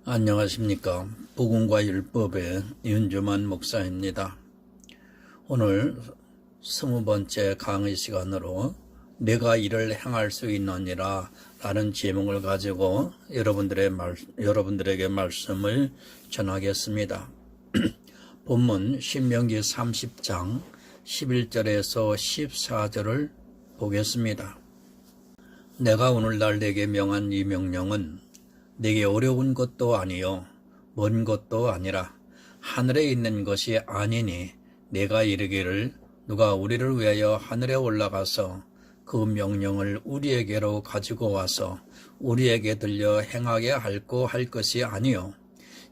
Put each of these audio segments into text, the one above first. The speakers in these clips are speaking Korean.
안녕하십니까. 복음과 율법의 윤주만 목사입니다. 오늘 20번째 강의 시간으로 내가 이를 행할 수 있느니라 라는 제목을 가지고 여러분들에게 말씀을 전하겠습니다. 본문 신명기 30장 11절에서 14절을 보겠습니다. 내가 오늘날 내게 명한 이 명령은 내게 어려운 것도 아니요 먼 것도 아니라 하늘에 있는 것이 아니니 내가 이르기를 누가 우리를 위하여 하늘에 올라가서 그 명령을 우리에게로 가지고 와서 우리에게 들려 행하게 할고 할 것이 아니요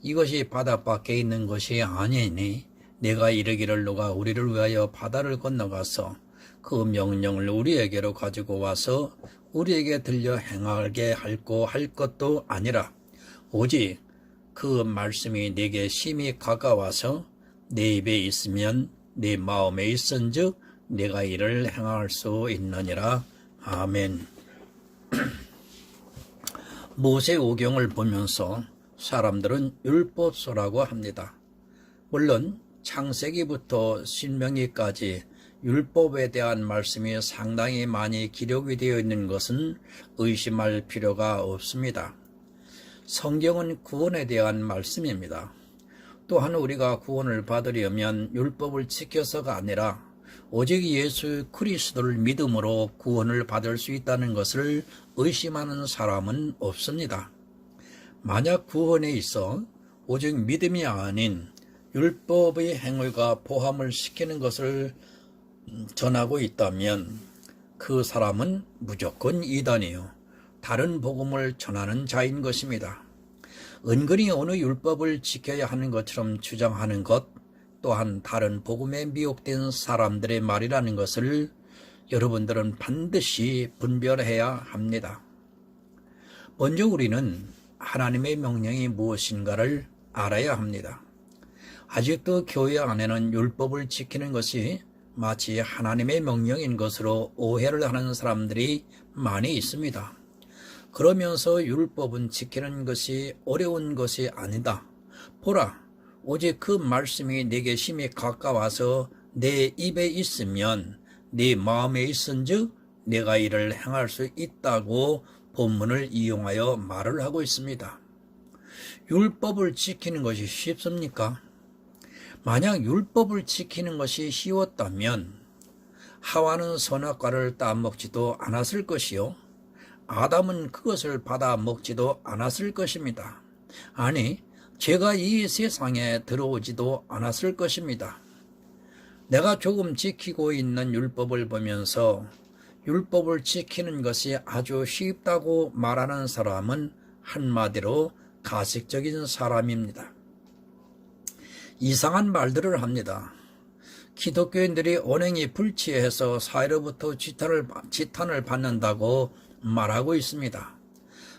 이것이 바닷밖에 있는 것이 아니니 내가 이르기를 누가 우리를 위하여 바다를 건너가서 그 명령을 우리에게로 가지고 와서 우리에게 들려 행하게 할고 할 것도 아니라 오직 그 말씀이 내게 심히 가까워서 내 입에 있으면 내 마음에 있은즉 내가 이를 행할 수 있느니라. 아멘. 모세오경을 보면서 사람들은 율법서라고 합니다. 물론 창세기부터 신명기까지 율법에 대한 말씀이 상당히 많이 기록이 되어 있는 것은 의심할 필요가 없습니다. 성경은 구원에 대한 말씀입니다. 또한 우리가 구원을 받으려면 율법을 지켜서가 아니라 오직 예수 그리스도를 믿음으로 구원을 받을 수 있다는 것을 의심하는 사람은 없습니다. 만약 구원에 있어 오직 믿음이 아닌 율법의 행위가 포함을 시키는 것을 전하고 있다면 그 사람은 무조건 이단이요 다른 복음을 전하는 자인 것입니다. 은근히 어느 율법을 지켜야 하는 것처럼 주장하는 것 또한 다른 복음에 미혹된 사람들의 말이라는 것을 여러분들은 반드시 분별해야 합니다. 먼저 우리는 하나님의 명령이 무엇인가를 알아야 합니다. 아직도 교회 안에는 율법을 지키는 것이 마치 하나님의 명령인 것으로 오해를 하는 사람들이 많이 있습니다. 그러면서 율법은 지키는 것이 어려운 것이 아니다. 보라, 오직 그 말씀이 내게 심히 가까워서 내 입에 있으면 네 마음에 있은즉 내가 이를 행할 수 있다고 본문을 이용하여 말을 하고 있습니다. 율법을 지키는 것이 쉽습니까? 만약 율법을 지키는 것이 쉬웠다면 하와는 선악과를 따먹지도 않았을 것이요 아담은 그것을 받아 먹지도 않았을 것입니다. 아니, 죄가 이 세상에 들어오지도 않았을 것입니다. 내가 조금 지키고 있는 율법을 보면서 율법을 지키는 것이 아주 쉽다고 말하는 사람은 한마디로 가식적인 사람입니다. 이상한 말들을 합니다. 기독교인들이 언행이 불치해서 사회로부터 지탄을 받는다고 말하고 있습니다.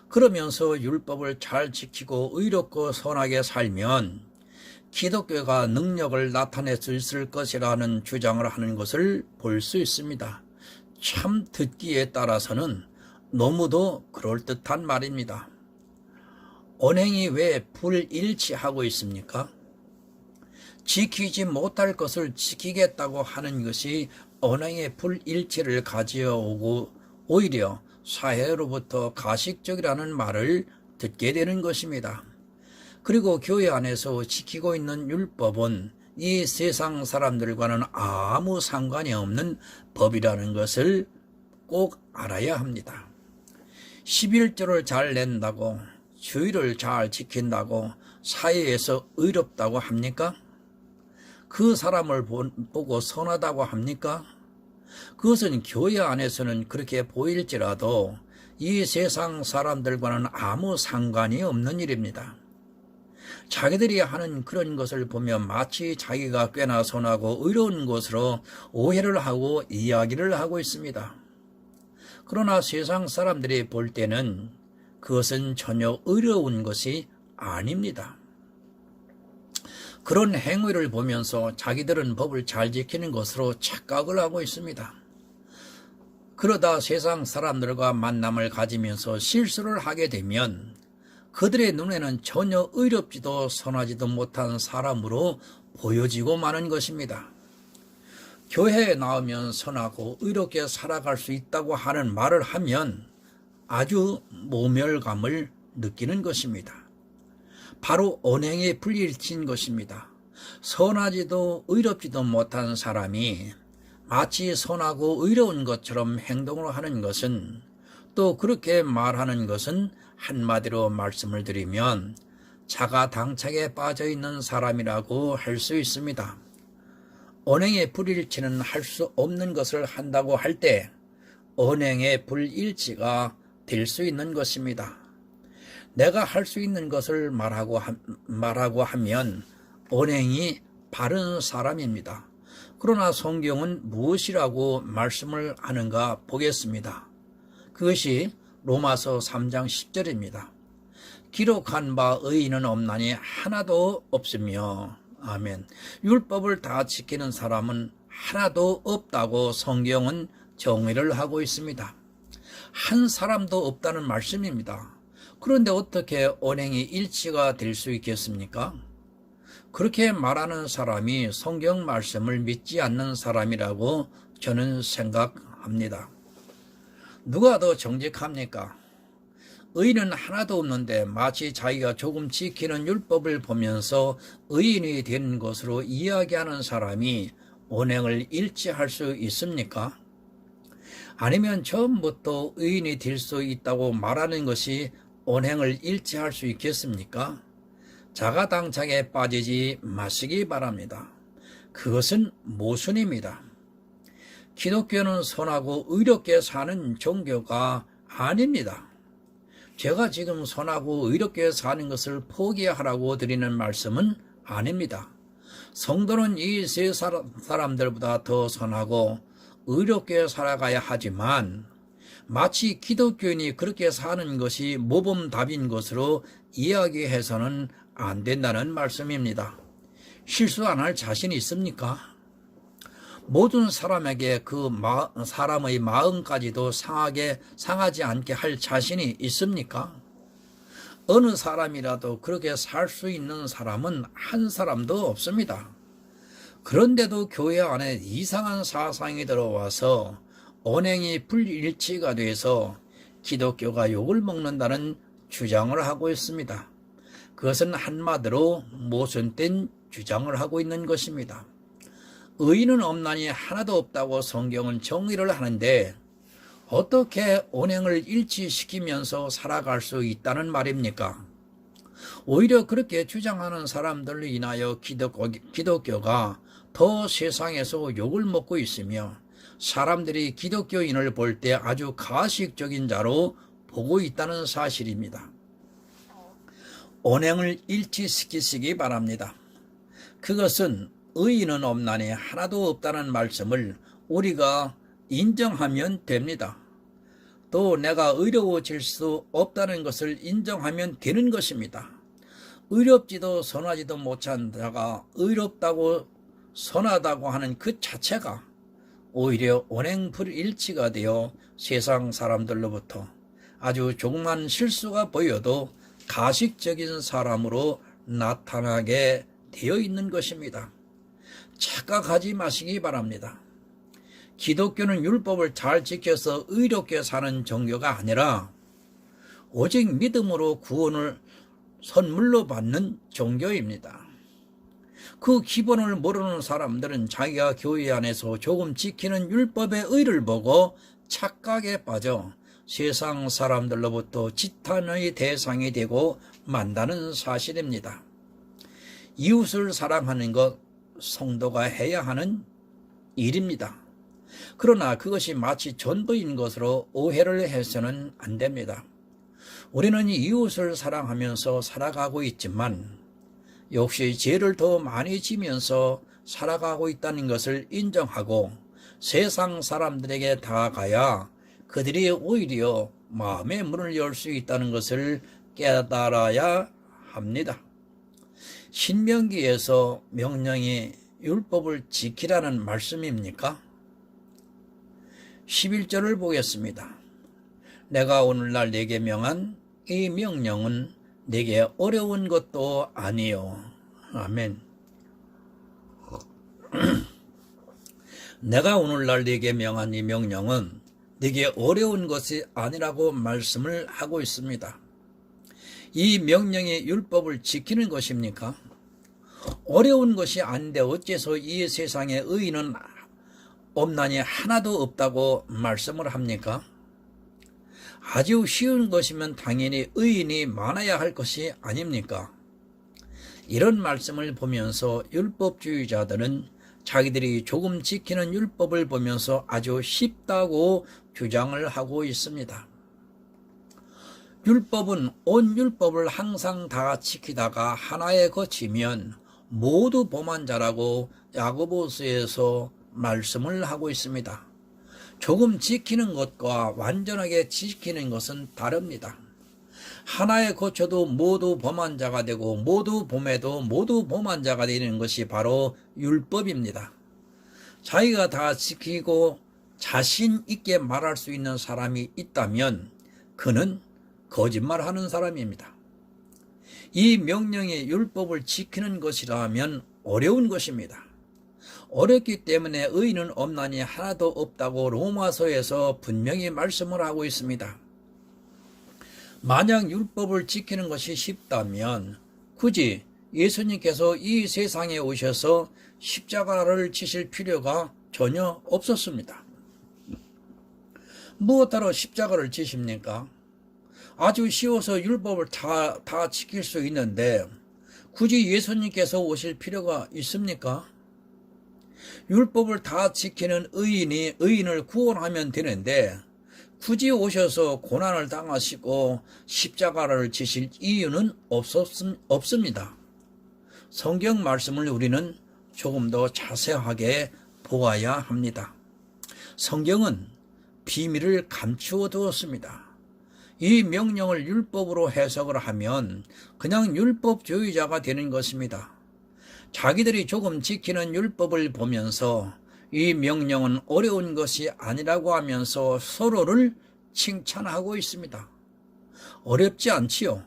그러면서 율법을 잘 지키고 의롭고 선하게 살면 기독교가 능력을 나타낼 수 있을 것이라는 주장을 하는 것을 볼 수 있습니다. 참 듣기에 따라서는 너무도 그럴듯한 말입니다. 언행이 왜 불일치하고 있습니까? 지키지 못할 것을 지키겠다고 하는 것이 언행의 불일치를 가져오고 오히려 사회로부터 가식적이라는 말을 듣게 되는 것입니다. 그리고 교회 안에서 지키고 있는 율법은 이 세상 사람들과는 아무 상관이 없는 법이라는 것을 꼭 알아야 합니다. 11조를 잘 낸다고 주의를 잘 지킨다고 사회에서 의롭다고 합니까? 그 사람을 보고 선하다고 합니까? 그것은 교회 안에서는 그렇게 보일지라도 이 세상 사람들과는 아무 상관이 없는 일입니다. 자기들이 하는 그런 것을 보면 마치 자기가 꽤나 선하고 의로운 것으로 오해를 하고 이야기를 하고 있습니다. 그러나 세상 사람들이 볼 때는 그것은 전혀 의로운 것이 아닙니다. 그런 행위를 보면서 자기들은 법을 잘 지키는 것으로 착각을 하고 있습니다. 그러다 세상 사람들과 만남을 가지면서 실수를 하게 되면 그들의 눈에는 전혀 의롭지도 선하지도 못한 사람으로 보여지고 마는 것입니다. 교회에 나오면 선하고 의롭게 살아갈 수 있다고 하는 말을 하면 아주 모멸감을 느끼는 것입니다. 바로 언행에 불일치인 것입니다. 선하지도 의롭지도 못한 사람이 마치 선하고 의로운 것처럼 행동을 하는 것은, 또 그렇게 말하는 것은 한마디로 말씀을 드리면 자가당착에 빠져있는 사람이라고 할 수 있습니다. 언행의 불일치는 할 수 없는 것을 한다고 할 때 언행의 불일치가 될 수 있는 것입니다. 내가 할 수 있는 것을 말하고 하면 언행이 바른 사람입니다. 그러나 성경은 무엇이라고 말씀을 하는가 보겠습니다. 그것이 로마서 3장 10절입니다. 기록한 바 의인은 없나니 하나도 없으며, 아멘. 율법을 다 지키는 사람은 하나도 없다고 성경은 정의를 하고 있습니다. 한 사람도 없다는 말씀입니다. 그런데 어떻게 언행이 일치가 될 수 있겠습니까? 그렇게 말하는 사람이 성경 말씀을 믿지 않는 사람이라고 저는 생각합니다. 누가 더 정직합니까? 의인은 하나도 없는데 마치 자기가 조금 지키는 율법을 보면서 의인이 되는 것으로 이야기하는 사람이 언행을 일치할 수 있습니까? 아니면 처음부터 의인이 될 수 있다고 말하는 것이 언행을 일치할 수 있겠습니까? 자가당착에 빠지지 마시기 바랍니다. 그것은 모순입니다. 기독교는 선하고 의롭게 사는 종교가 아닙니다. 제가 지금 선하고 의롭게 사는 것을 포기하라고 드리는 말씀은 아닙니다. 성도는 이 세 사람들보다 더 선하고 의롭게 살아가야 하지만 마치 기독교인이 그렇게 사는 것이 모범답인 것으로 이야기해서는 안 된다는 말씀입니다. 실수 안 할 자신이 있습니까? 모든 사람에게 사람의 마음까지도 상하지 않게 할 자신이 있습니까? 어느 사람이라도 그렇게 살 수 있는 사람은 한 사람도 없습니다. 그런데도 교회 안에 이상한 사상이 들어와서 언행이 불일치가 돼서 기독교가 욕을 먹는다는 주장을 하고 있습니다. 그것은 한마디로 모순된 주장을 하고 있는 것입니다. 의인은 없나니 하나도 없다고 성경은 정의를 하는데 어떻게 언행을 일치시키면서 살아갈 수 있다는 말입니까? 오히려 그렇게 주장하는 사람들로 인하여 기독교가 더 세상에서 욕을 먹고 있으며 사람들이 기독교인을 볼 때 아주 가식적인 자로 보고 있다는 사실입니다. 언행을 일치시키시기 바랍니다. 그것은 의인은 없나니 하나도 없다는 말씀을 우리가 인정하면 됩니다. 또 내가 의로워질 수 없다는 것을 인정하면 되는 것입니다. 의롭지도 선하지도 못한 자가 의롭다고 선하다고 하는 그 자체가 오히려 언행 불일치가 되어 세상 사람들로부터 아주 조그만 실수가 보여도 가식적인 사람으로 나타나게 되어 있는 것입니다. 착각하지 마시기 바랍니다. 기독교는 율법을 잘 지켜서 의롭게 사는 종교가 아니라 오직 믿음으로 구원을 선물로 받는 종교입니다. 그 기본을 모르는 사람들은 자기가 교회 안에서 조금 지키는 율법의 의를 보고 착각에 빠져 세상 사람들로부터 지탄의 대상이 되고 만다는 사실입니다. 이웃을 사랑하는 것 성도가 해야 하는 일입니다. 그러나 그것이 마치 전부인 것으로 오해를 해서는 안 됩니다. 우리는 이웃을 사랑하면서 살아가고 있지만 역시 죄를 더 많이 지면서 살아가고 있다는 것을 인정하고 세상 사람들에게 다가가야 그들이 오히려 마음의 문을 열 수 있다는 것을 깨달아야 합니다. 신명기에서 명령이 율법을 지키라는 말씀입니까? 11절을 보겠습니다. 내가 오늘날 네게 명한 이 명령은 내게 어려운 것도 아니요. 아멘. 내가 오늘날 네게 명한 이 명령은 네게 어려운 것이 아니라고 말씀을 하고 있습니다. 이 명령이 율법을 지키는 것입니까? 어려운 것이 아닌데 어째서 이 세상에 의인은 없나니 하나도 없다고 말씀을 합니까? 아주 쉬운 것이면 당연히 의인이 많아야 할 것이 아닙니까? 이런 말씀을 보면서 율법주의자들은 자기들이 조금 지키는 율법을 보면서 아주 쉽다고 주장을 하고 있습니다. 율법은 온 율법을 항상 다 지키다가 하나에 거치면 모두 범한 자라고 야고보서에서 말씀을 하고 있습니다. 조금 지키는 것과 완전하게 지키는 것은 다릅니다. 하나에 거쳐도 모두 범한 자가 되고 모두 범해도 모두 범한 자가 되는 것이 바로 율법입니다. 자기가 다 지키고 자신 있게 말할 수 있는 사람이 있다면 그는 거짓말하는 사람입니다. 이 명령이 율법을 지키는 것이라면 어려운 것입니다. 어렵기 때문에 의인은 없나니 하나도 없다고 로마서에서 분명히 말씀을 하고 있습니다. 만약 율법을 지키는 것이 쉽다면 굳이 예수님께서 이 세상에 오셔서 십자가를 지실 필요가 전혀 없었습니다. 무엇하러 십자가를 지십니까? 아주 쉬워서 율법을 다 지킬 수 있는데 굳이 예수님께서 오실 필요가 있습니까? 율법을 다 지키는 의인이 의인을 구원하면 되는데 굳이 오셔서 고난을 당하시고 십자가를 지실 이유는 없습니다. 성경 말씀을 우리는 조금 더 자세하게 보아야 합니다. 성경은 비밀을 감추어 두었습니다. 이 명령을 율법으로 해석을 하면 그냥 율법주의자가 되는 것입니다. 자기들이 조금 지키는 율법을 보면서 이 명령은 어려운 것이 아니라고 하면서 서로를 칭찬하고 있습니다. 어렵지 않지요.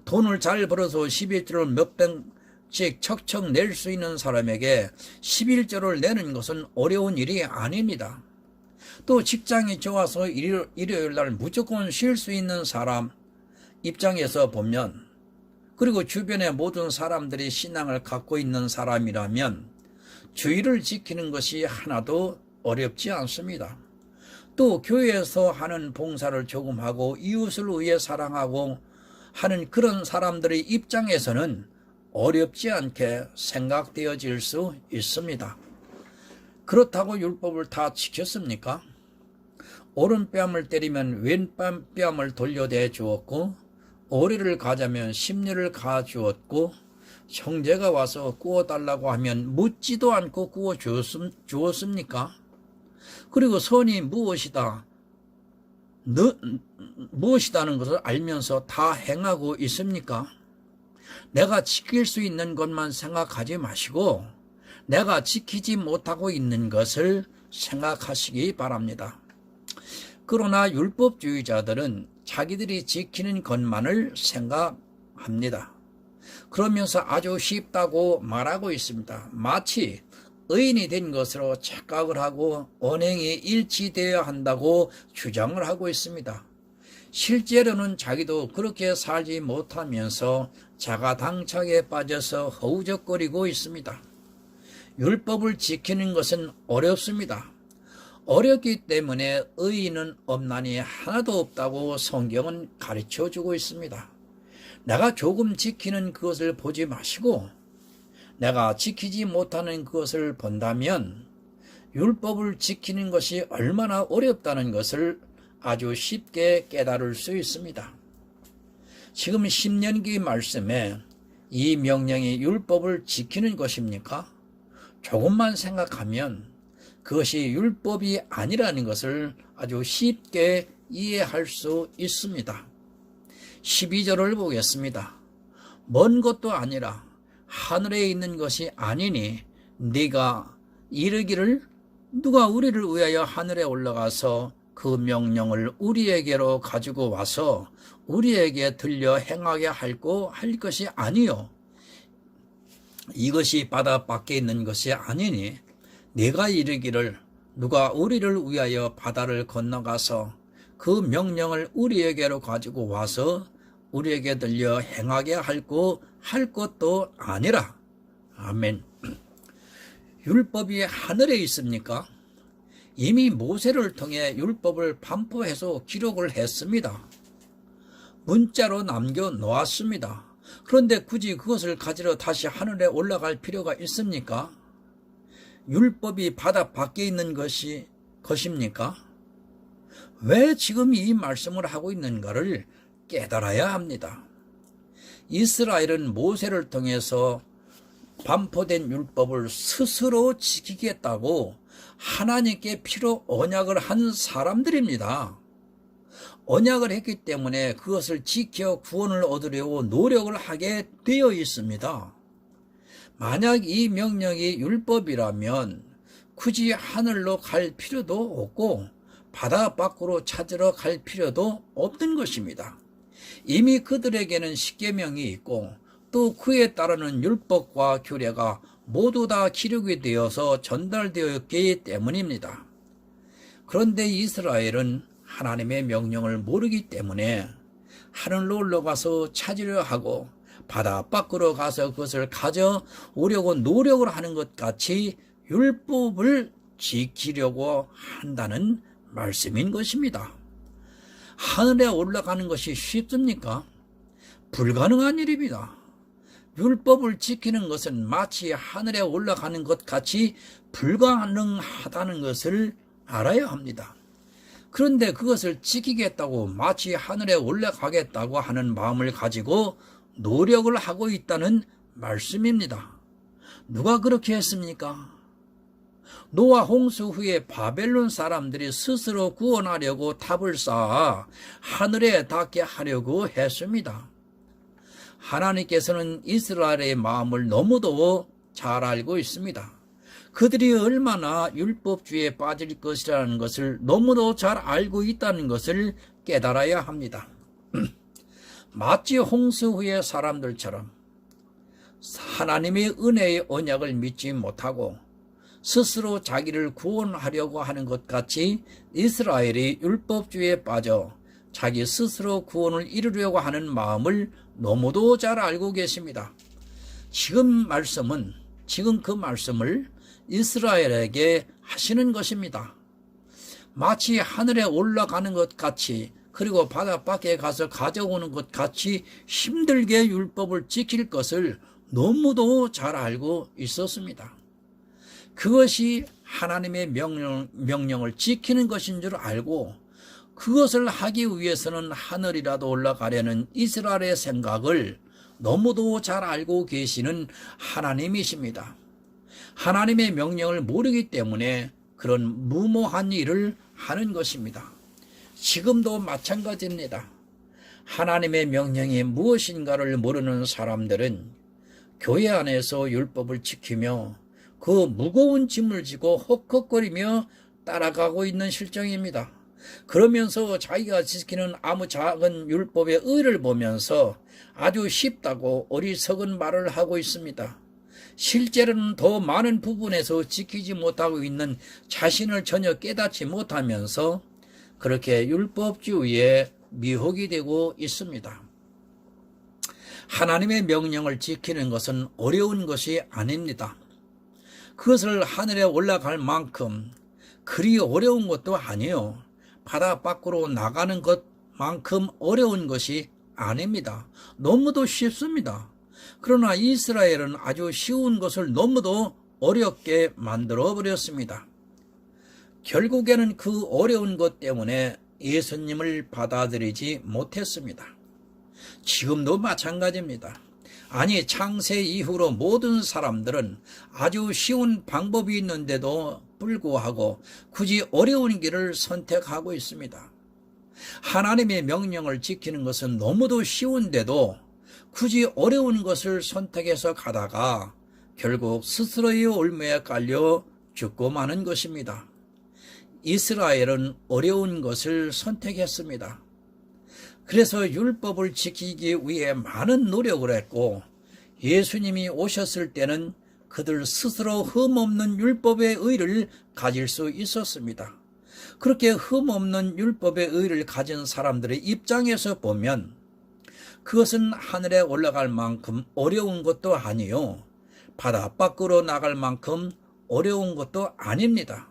돈을 잘 벌어서 11조를 몇 백씩 척척 낼 수 있는 사람에게 11조를 내는 것은 어려운 일이 아닙니다. 또 직장이 좋아서 일요일 날 무조건 쉴 수 있는 사람 입장에서 보면, 그리고 주변의 모든 사람들이 신앙을 갖고 있는 사람이라면 주의를 지키는 것이 하나도 어렵지 않습니다. 또 교회에서 하는 봉사를 조금 하고 이웃을 위해 사랑하고 하는 그런 사람들의 입장에서는 어렵지 않게 생각되어질 수 있습니다. 그렇다고 율법을 다 지켰습니까? 오른뺨을 때리면 왼뺨을 돌려대 주었고, 오리를 가자면 십리를 가 주었고, 형제가 와서 구워달라고 하면 묻지도 않고 구워 주었습니까? 그리고 선이 무엇이다는 것을 알면서 다 행하고 있습니까? 내가 지킬 수 있는 것만 생각하지 마시고 내가 지키지 못하고 있는 것을 생각하시기 바랍니다. 그러나 율법주의자들은 자기들이 지키는 것만을 생각합니다. 그러면서 아주 쉽다고 말하고 있습니다. 마치 의인이 된 것으로 착각을 하고 언행이 일치되어야 한다고 주장을 하고 있습니다. 실제로는 자기도 그렇게 살지 못하면서 자가당착에 빠져서 허우적거리고 있습니다. 율법을 지키는 것은 어렵습니다. 어렵기 때문에 의인은 없나니 하나도 없다고 성경은 가르쳐주고 있습니다. 내가 조금 지키는 그것을 보지 마시고 내가 지키지 못하는 그것을 본다면 율법을 지키는 것이 얼마나 어렵다는 것을 아주 쉽게 깨달을 수 있습니다. 지금 신명기 말씀에 이 명령이 율법을 지키는 것입니까? 조금만 생각하면 그것이 율법이 아니라는 것을 아주 쉽게 이해할 수 있습니다. 12절을 보겠습니다. 먼 것도 아니라 하늘에 있는 것이 아니니 네가 이르기를 누가 우리를 위하여 하늘에 올라가서 그 명령을 우리에게로 가지고 와서 우리에게 들려 행하게 할 것이 아니요. 이것이 바다 밖에 있는 것이 아니니 내가 이르기를 누가 우리를 위하여 바다를 건너가서 그 명령을 우리에게로 가지고 와서 우리에게 들려 행하게 할 것도 아니라. 아멘. 율법이 하늘에 있습니까? 이미 모세를 통해 율법을 반포해서 기록을 했습니다. 문자로 남겨 놓았습니다. 그런데 굳이 그것을 가지러 다시 하늘에 올라갈 필요가 있습니까? 율법이 바다 밖에 있는 것입니까? 왜 지금 이 말씀을 하고 있는가를 깨달아야 합니다. 이스라엘은 모세를 통해서 반포된 율법을 스스로 지키겠다고 하나님께 피로 언약을 한 사람들입니다. 언약을 했기 때문에 그것을 지켜 구원을 얻으려고 노력을 하게 되어 있습니다. 만약 이 명령이 율법이라면 굳이 하늘로 갈 필요도 없고 바다 밖으로 찾으러 갈 필요도 없는 것입니다. 이미 그들에게는 십계명이 있고 또 그에 따르는 율법과 규례가 모두 다 기록이 되어서 전달되었기 때문입니다. 그런데 이스라엘은 하나님의 명령을 모르기 때문에 하늘로 올라가서 찾으려 하고 바다 밖으로 가서 그것을 가져오려고 노력을 하는 것 같이 율법을 지키려고 한다는 말씀인 것입니다. 하늘에 올라가는 것이 쉽습니까? 불가능한 일입니다. 율법을 지키는 것은 마치 하늘에 올라가는 것 같이 불가능하다는 것을 알아야 합니다. 그런데 그것을 지키겠다고 마치 하늘에 올라가겠다고 하는 마음을 가지고 노력을 하고 있다는 말씀입니다. 누가 그렇게 했습니까? 노아 홍수 후에 바벨론 사람들이 스스로 구원하려고 탑을 쌓아 하늘에 닿게 하려고 했습니다. 하나님께서는 이스라엘의 마음을 너무도 잘 알고 있습니다. 그들이 얼마나 율법주의에 빠질 것이라는 것을 너무도 잘 알고 있다는 것을 깨달아야 합니다. 마치 홍수 후의 사람들처럼 하나님의 은혜의 언약을 믿지 못하고 스스로 자기를 구원하려고 하는 것 같이 이스라엘이 율법주의에 빠져 자기 스스로 구원을 이루려고 하는 마음을 너무도 잘 알고 계십니다. 지금 그 말씀을 이스라엘에게 하시는 것입니다. 마치 하늘에 올라가는 것 같이 그리고 바다 밖에 가서 가져오는 것 같이 힘들게 율법을 지킬 것을 너무도 잘 알고 있었습니다. 그것이 하나님의 명령을 지키는 것인 줄 알고 그것을 하기 위해서는 하늘이라도 올라가려는 이스라엘의 생각을 너무도 잘 알고 계시는 하나님이십니다. 하나님의 명령을 모르기 때문에 그런 무모한 일을 하는 것입니다. 지금도 마찬가지입니다. 하나님의 명령이 무엇인가를 모르는 사람들은 교회 안에서 율법을 지키며 그 무거운 짐을 지고 헉헉거리며 따라가고 있는 실정입니다. 그러면서 자기가 지키는 아무 작은 율법의 의를 보면서 아주 쉽다고 어리석은 말을 하고 있습니다. 실제로는 더 많은 부분에서 지키지 못하고 있는 자신을 전혀 깨닫지 못하면서 그렇게 율법주의에 미혹이 되고 있습니다. 하나님의 명령을 지키는 것은 어려운 것이 아닙니다. 그것을 하늘에 올라갈 만큼 그리 어려운 것도 아니에요. 바다 밖으로 나가는 것만큼 어려운 것이 아닙니다. 너무도 쉽습니다. 그러나 이스라엘은 아주 쉬운 것을 너무도 어렵게 만들어 버렸습니다. 결국에는 그 어려운 것 때문에 예수님을 받아들이지 못했습니다. 지금도 마찬가지입니다. 아니, 창세 이후로 모든 사람들은 아주 쉬운 방법이 있는데도 불구하고 굳이 어려운 길을 선택하고 있습니다. 하나님의 명령을 지키는 것은 너무도 쉬운데도 굳이 어려운 것을 선택해서 가다가 결국 스스로의 올무에 깔려 죽고 마는 것입니다. 이스라엘은 어려운 것을 선택했습니다. 그래서 율법을 지키기 위해 많은 노력을 했고 예수님이 오셨을 때는 그들 스스로 흠없는 율법의 의를 가질 수 있었습니다. 그렇게 흠없는 율법의 의를 가진 사람들의 입장에서 보면 그것은 하늘에 올라갈 만큼 어려운 것도 아니요, 바다 밖으로 나갈 만큼 어려운 것도 아닙니다.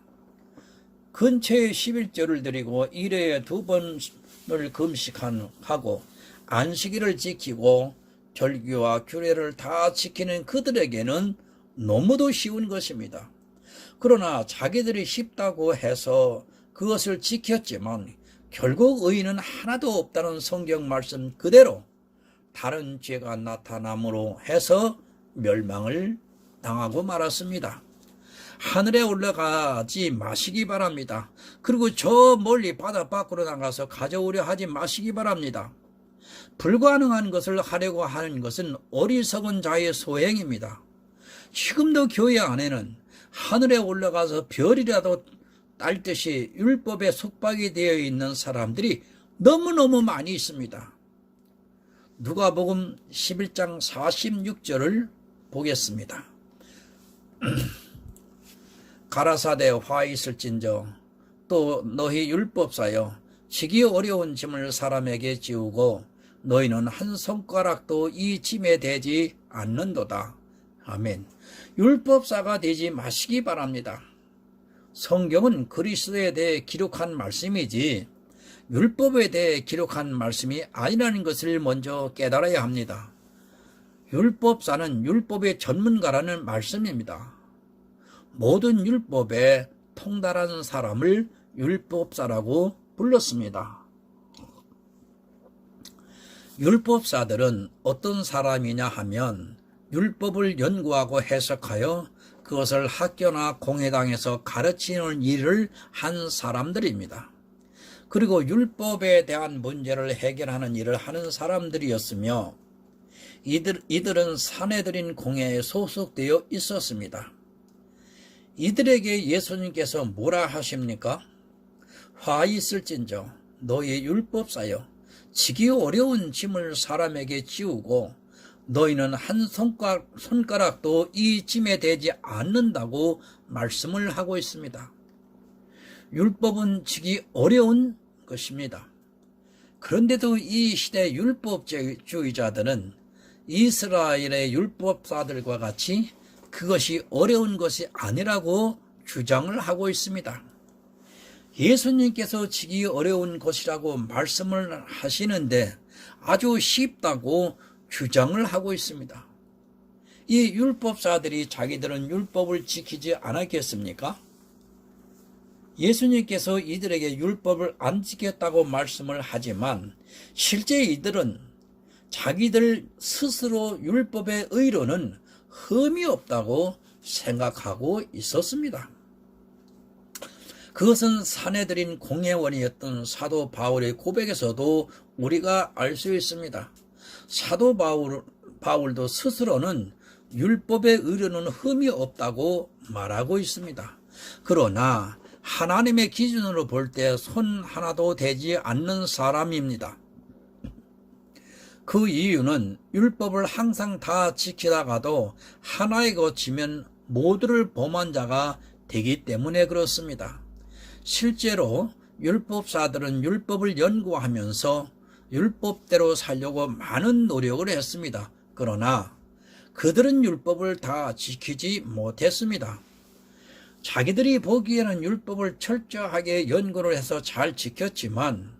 근처에 11조를 드리고 1회에 2번을 금식하고 안식일을 지키고 절기와 규례를 다 지키는 그들에게는 너무도 쉬운 것입니다. 그러나 자기들이 쉽다고 해서 그것을 지켰지만 결국 의의는 하나도 없다는 성경 말씀 그대로 다른 죄가 나타남으로 해서 멸망을 당하고 말았습니다. 하늘에 올라가지 마시기 바랍니다. 그리고 저 멀리 바다 밖으로 나가서 가져오려 하지 마시기 바랍니다. 불가능한 것을 하려고 하는 것은 어리석은 자의 소행입니다. 지금도 교회 안에는 하늘에 올라가서 별이라도 딸 듯이 율법에 속박이 되어 있는 사람들이 너무너무 많이 있습니다. 누가복음 11장 46절을 보겠습니다. 가라사대 화 있을진저 또 너희 율법사여 지기 어려운 짐을 사람에게 지우고 너희는 한 손가락도 이 짐에 대지 않는도다. 아멘. 율법사가 되지 마시기 바랍니다. 성경은 그리스도에 대해 기록한 말씀이지 율법에 대해 기록한 말씀이 아니라는 것을 먼저 깨달아야 합니다. 율법사는 율법의 전문가라는 말씀입니다. 모든 율법에 통달하는 사람을 율법사라고 불렀습니다. 율법사들은 어떤 사람이냐 하면 율법을 연구하고 해석하여 그것을 학교나 공회당에서 가르치는 일을 한 사람들입니다. 그리고 율법에 대한 문제를 해결하는 일을 하는 사람들이었으며 이들은 사내들인 공회에 소속되어 있었습니다. 이들에게 예수님께서 뭐라 하십니까? 화 있을진저 너희 율법사여 지기 어려운 짐을 사람에게 지우고 너희는 한 손가락도 이 짐에 대지 않는다고 말씀을 하고 있습니다. 율법은 지기 어려운 것입니다. 그런데도 이 시대 율법주의자들은 이스라엘의 율법사들과 같이 그것이 어려운 것이 아니라고 주장을 하고 있습니다. 예수님께서 지기 어려운 것이라고 말씀을 하시는데 아주 쉽다고 주장을 하고 있습니다. 이 율법사들이 자기들은 율법을 지키지 않았겠습니까? 예수님께서 이들에게 율법을 안 지켰다고 말씀을 하지만 실제 이들은 자기들 스스로 율법의 의로는 흠이 없다고 생각하고 있었습니다. 그것은 사내들인 공회원이었던 사도 바울의 고백에서도 우리가 알 수 있습니다. 사도 바울도 스스로는 율법의 의로는 흠이 없다고 말하고 있습니다. 그러나 하나님의 기준으로 볼 때 손 하나도 대지 않는 사람입니다. 그 이유는 율법을 항상 다 지키다가도 하나에 거치면 모두를 범한 자가 되기 때문에 그렇습니다. 실제로 율법사들은 율법을 연구하면서 율법대로 살려고 많은 노력을 했습니다. 그러나 그들은 율법을 다 지키지 못했습니다. 자기들이 보기에는 율법을 철저하게 연구를 해서 잘 지켰지만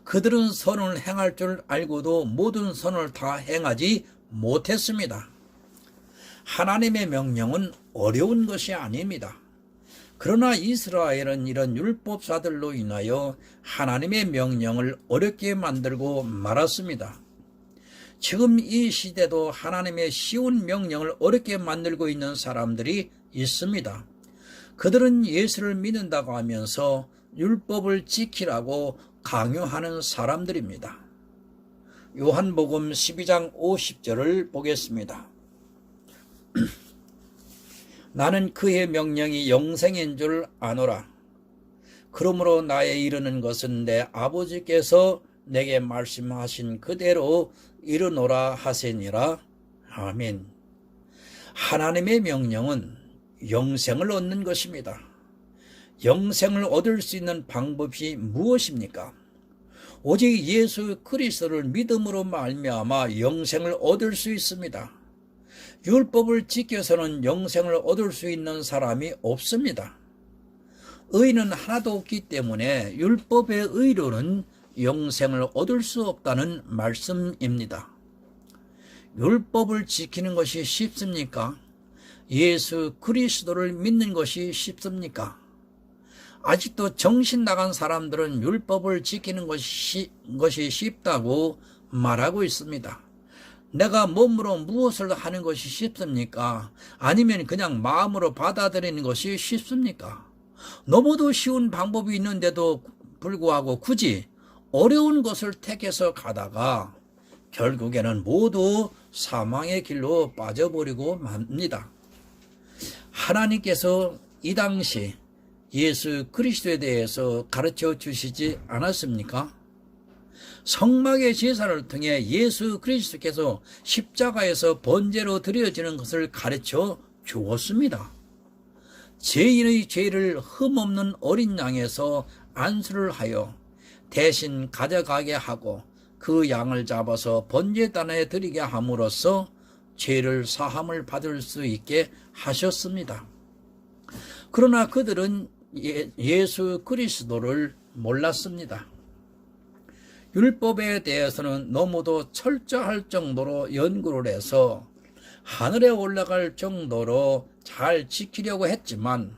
그들은 선을 행할 줄 알고도 모든 선을 다 행하지 못했습니다. 하나님의 명령은 어려운 것이 아닙니다. 그러나 이스라엘은 이런 율법사들로 인하여 하나님의 명령을 어렵게 만들고 말았습니다. 지금 이 시대도 하나님의 쉬운 명령을 어렵게 만들고 있는 사람들이 있습니다. 그들은 예수를 믿는다고 하면서 율법을 지키라고 강요하는 사람들입니다. 요한복음 12장 50절을 보겠습니다. 나는 그의 명령이 영생인 줄 아노라. 그러므로 나에 이르는 것은 내 아버지께서 내게 말씀하신 그대로 이르노라 하시니라. 아멘. 하나님의 명령은 영생을 얻는 것입니다. 영생을 얻을 수 있는 방법이 무엇입니까? 오직 예수 그리스도를 믿음으로 말미암아 영생을 얻을 수 있습니다. 율법을 지켜서는 영생을 얻을 수 있는 사람이 없습니다. 의는 하나도 없기 때문에 율법의 의로는 영생을 얻을 수 없다는 말씀입니다. 율법을 지키는 것이 쉽습니까? 예수 그리스도를 믿는 것이 쉽습니까? 아직도 정신 나간 사람들은 율법을 지키는 것이 쉽다고 말하고 있습니다. 내가 몸으로 무엇을 하는 것이 쉽습니까? 아니면 그냥 마음으로 받아들이는 것이 쉽습니까? 너무도 쉬운 방법이 있는데도 불구하고 굳이 어려운 것을 택해서 가다가 결국에는 모두 사망의 길로 빠져버리고 맙니다. 하나님께서 이 당시 예수 그리스도에 대해서 가르쳐 주시지 않았습니까? 성막의 제사를 통해 예수 그리스도께서 십자가에서 번제로 드려지는 것을 가르쳐 주었습니다. 죄인의 죄를 흠없는 어린 양에서 안수를 하여 대신 가져가게 하고 그 양을 잡아서 번제단에 드리게 함으로써 죄를 사함을 받을 수 있게 하셨습니다. 그러나 그들은 예수 그리스도를 몰랐습니다. 율법에 대해서는 너무도 철저할 정도로 연구를 해서 하늘에 올라갈 정도로 잘 지키려고 했지만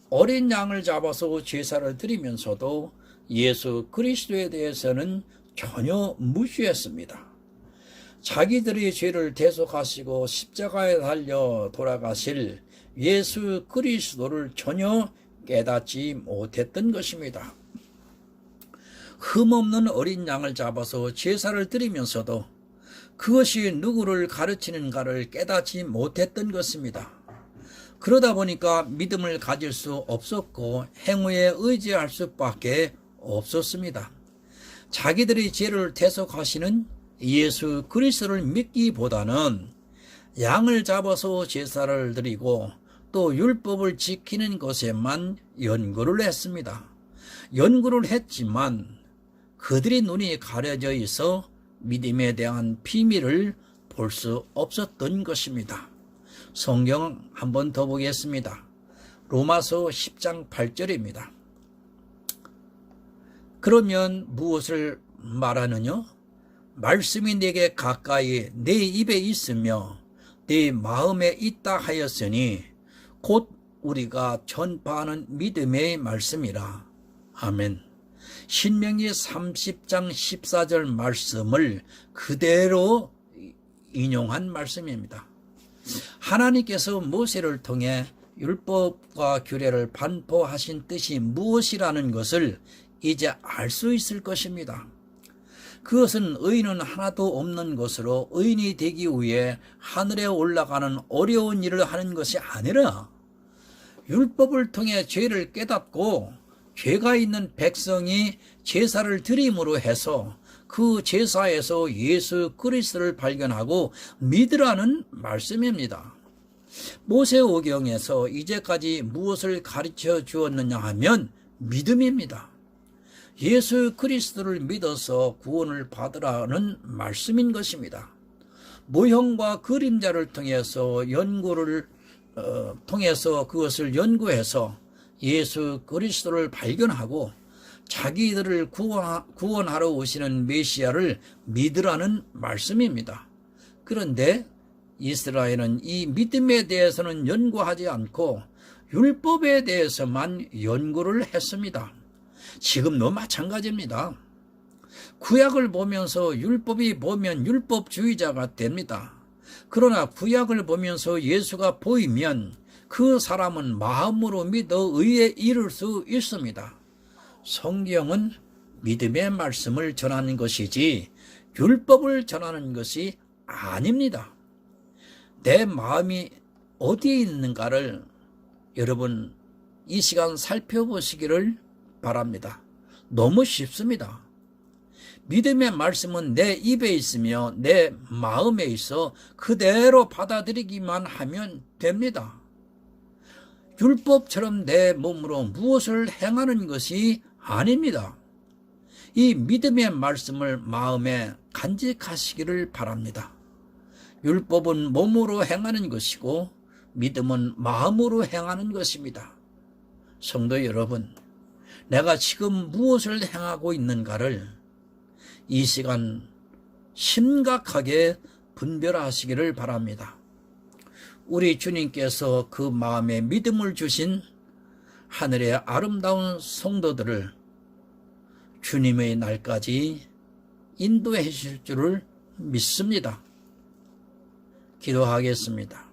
어린 양을 잡아서 제사를 드리면서도 예수 그리스도에 대해서는 전혀 무시했습니다. 자기들의 죄를 대속하시고 십자가에 달려 돌아가실 예수 그리스도를 전혀 깨닫지 못했던 것입니다. 흠없는 어린 양을 잡아서 제사를 드리면서도 그것이 누구를 가르치는가를 깨닫지 못했던 것입니다. 그러다 보니까 믿음을 가질 수 없었고 행위에 의지할 수밖에 없었습니다. 자기들의 죄를 대속하시는 예수 그리스도를 믿기보다는 양을 잡아서 제사를 드리고 또 율법을 지키는 것에만 연구를 했습니다. 연구를 했지만 그들의 눈이 가려져 있어 믿음에 대한 비밀을 볼 수 없었던 것입니다. 성경 한 번 더 보겠습니다. 로마서 10장 8절입니다. 그러면 무엇을 말하느냐? 말씀이 내게 가까이 내 입에 있으며 내 마음에 있다 하였으니 곧 우리가 전파하는 믿음의 말씀이라. 아멘. 신명기 30장 14절 말씀을 그대로 인용한 말씀입니다. 하나님께서 모세를 통해 율법과 규례를 반포하신 뜻이 무엇이라는 것을 이제 알 수 있을 것입니다. 그것은 의인은 하나도 없는 것으로 의인이 되기 위해 하늘에 올라가는 어려운 일을 하는 것이 아니라 율법을 통해 죄를 깨닫고 죄가 있는 백성이 제사를 드림으로 해서 그 제사에서 예수 그리스도를 발견하고 믿으라는 말씀입니다. 모세오경에서 이제까지 무엇을 가르쳐 주었느냐 하면 믿음입니다. 예수 그리스도를 믿어서 구원을 받으라는 말씀인 것입니다. 모형과 그림자를 통해서 통해서 그것을 연구해서 예수 그리스도를 발견하고 자기들을 구원하러 오시는 메시아를 믿으라는 말씀입니다. 그런데 이스라엘은 이 믿음에 대해서는 연구하지 않고 율법에 대해서만 연구를 했습니다. 지금도 마찬가지입니다. 구약을 보면서 율법이 보면 율법주의자가 됩니다. 그러나 구약을 보면서 예수가 보이면 그 사람은 마음으로 믿어 의에 이를 수 있습니다. 성경은 믿음의 말씀을 전하는 것이지 율법을 전하는 것이 아닙니다. 내 마음이 어디에 있는가를 여러분 이 시간 살펴보시기를 바랍니다. 너무 쉽습니다. 믿음의 말씀은 내 입에 있으며 내 마음에 있어 그대로 받아들이기만 하면 됩니다. 율법처럼 내 몸으로 무엇을 행하는 것이 아닙니다. 이 믿음의 말씀을 마음에 간직하시기를 바랍니다. 율법은 몸으로 행하는 것이고 믿음은 마음으로 행하는 것입니다. 성도 여러분, 내가 지금 무엇을 행하고 있는가를 이 시간 심각하게 분별하시기를 바랍니다. 우리 주님께서 그 마음에 믿음을 주신 하늘의 아름다운 성도들을 주님의 날까지 인도해 주실 줄을 믿습니다. 기도하겠습니다.